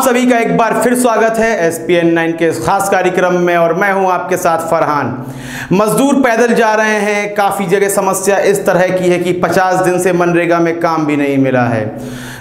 सभी का एक बार फिर स्वागत है SPN 9 के खास कार्यक्रम में और मैं हूं आपके साथ फरहान। मजदूर पैदल जा रहे हैं। काफ़ी जगह समस्या इस तरह की है कि 50 दिन से मनरेगा में काम भी नहीं मिला है।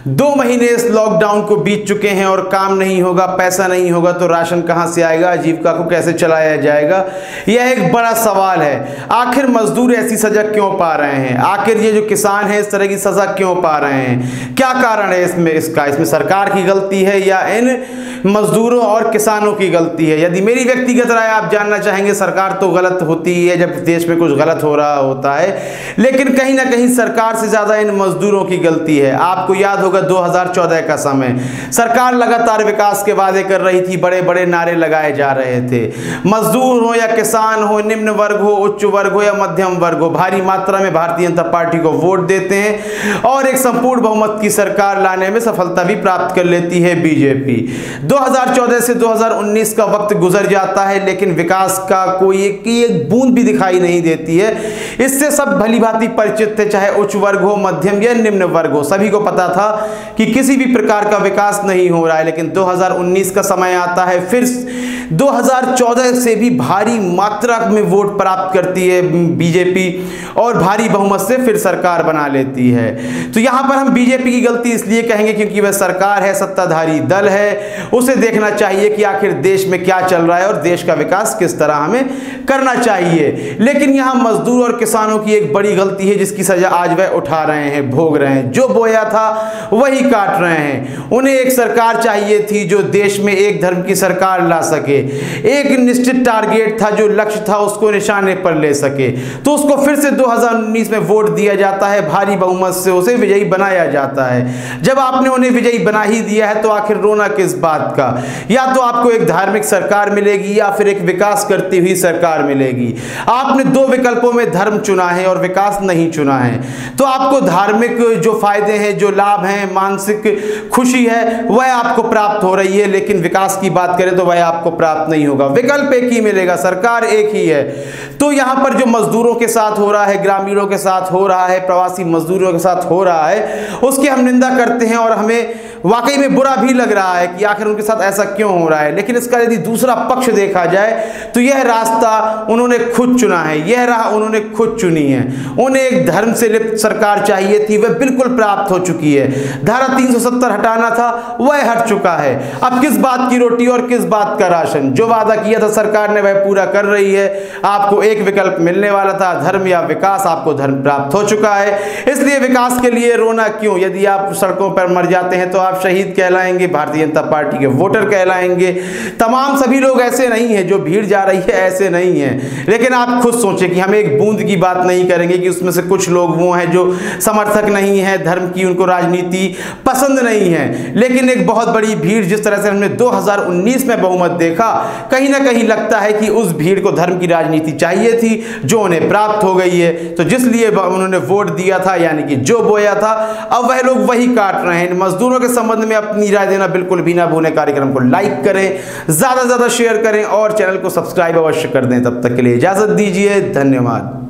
2 महीने इस लॉकडाउन को बीत चुके हैं और काम नहीं होगा, पैसा नहीं होगा तो राशन कहां से आएगा, आजीविका को कैसे चलाया जाएगा, यह एक बड़ा सवाल है। आखिर मजदूर ऐसी सजा क्यों पा रहे हैं? आखिर ये जो किसान है इस तरह की सजा क्यों पा रहे हैं? क्या कारण है इसमें सरकार की गलती है या इन मजदूरों और किसानों की गलती है? यदि मेरी व्यक्तिगत राय आप जानना चाहेंगे, सरकार तो गलत होती है जब देश में कुछ गलत हो रहा होता है, लेकिन कहीं ना कहीं सरकार से ज्यादा इन मजदूरों की गलती है। आपको याद होगा 2014 का समय, सरकार लगातार विकास के वादे कर रही थी, बड़े बड़े नारे लगाए जा रहे थे। मजदूर हो या किसान हो, निम्न वर्ग हो, उच्च वर्ग हो या मध्यम वर्ग हो, भारी मात्रा में भारतीय जनता पार्टी को वोट देते हैं और एक संपूर्ण बहुमत की सरकार लाने में सफलता भी प्राप्त कर लेती है बीजेपी। 2014 से 2019 का वक्त गुजर जाता है, लेकिन विकास का कोई एक बूंद भी दिखाई नहीं देती है। इससे सब भली भांति परिचित थे, चाहे उच्च वर्ग हो, मध्यम या निम्न वर्ग हो, सभी को पता था कि किसी भी प्रकार का विकास नहीं हो रहा है। लेकिन 2019 का समय आता है, फिर 2014 से भी भारी मात्रा में वोट प्राप्त करती है बीजेपी और भारी बहुमत से फिर सरकार बना लेती है। तो यहां पर हम बीजेपी की गलती इसलिए कहेंगे क्योंकि वह सरकार है, सत्ताधारी दल है, उसे देखना चाहिए कि आखिर देश में क्या चल रहा है और देश का विकास किस तरह हमें करना चाहिए। लेकिन यहां मजदूर और किसानों की एक बड़ी गलती है जिसकी सजा आज वह उठा रहे हैं, भोग रहे हैं। जो बोया था वही काट रहे हैं। उन्हें एक सरकार चाहिए थी जो देश में एक धर्म की सरकार ला सके, एक निश्चित टारगेट था, जो लक्ष्य था उसको निशाने पर ले सके। तो उसको फिर से 2019 में वोट दिया जाता है, भारी बहुमत से उसे विजयी बनाया जाता है। जब आपने उन्हें विजयी बना ही दिया है तो आखिर रोना किस बात का? या तो आपको एक धार्मिक सरकार मिलेगी या फिर एक विकास करती हुई सरकार मिलेगी। आपने 2 विकल्पों में धर्म चुना है और विकास नहीं चुना है। तो आपको धार्मिक जो फायदे हैं, जो लाभ हैं, मानसिक खुशी है, वह आपको प्राप्त हो रही है, लेकिन विकास की बात करें तो वह आपको प्राप्त नहीं होगा। विकल्प एक ही मिलेगा, सरकार एक ही है। तो यहां पर जो मजदूरों के साथ हो रहा है, ग्रामीणों के साथ हो रहा है, प्रवासी मजदूरों के साथ हो रहा है, उसकी हम निंदा करते हैं और हमें वाकई में बुरा भी लग रहा है कि आखिर उनके साथ ऐसा क्यों हो रहा है। लेकिन इसका यदि दूसरा पक्ष देखा जाए तो यह रास्ता उन्होंने खुद चुना है, यह राह उन्होंने खुद चुनी है। उन्हें एक धर्म से लिप्त सरकार चाहिए थी, वह बिल्कुल प्राप्त हो चुकी है। धारा 370 हटाना था, वह हट चुका है। अब किस बात की रोटी और किस बात का राशन? जो वादा किया था सरकार ने वह पूरा कर रही है। आपको एक विकल्प मिलने वाला था, धर्म या विकास, आपको धर्म प्राप्त हो चुका है। इसलिए विकास के लिए रोना क्यों? यदि आप सड़कों पर मर जाते हैं तो आप शहीद कहलाएंगे, भारतीय जनता पार्टी के वोटर कहलाएंगे। तमाम सभी लोग ऐसे नहीं हैं, जो भीड़ जा रही है ऐसे नहीं है। लेकिन आप खुद सोचें कि हम एक बूंद की बात नहीं करेंगे कि उसमें से कुछ लोग वो हैं जो समर्थक नहीं है धर्म की, उनको राजनीति पसंद नहीं है। लेकिन एक बहुत बड़ी भीड़, जिस तरह से हमने 2019 में बहुमत देखा, कहीं ना कहीं लगता है कि उस भीड़ को धर्म की राजनीति चाहिए थी, जो उन्हें प्राप्त हो गई है। तो जिसलिए उन्होंने वोट दिया था, यानी कि जो बोया था, अब वह लोग वही काट रहे हैं। मजदूरों के संबंध में अपनी राय देना बिल्कुल भी ना भूलें। कार्यक्रम को लाइक करें, ज्यादा से ज्यादा शेयर करें और चैनल को सब्सक्राइब अवश्य कर दें। तब तक के लिए इजाजत दीजिए, धन्यवाद।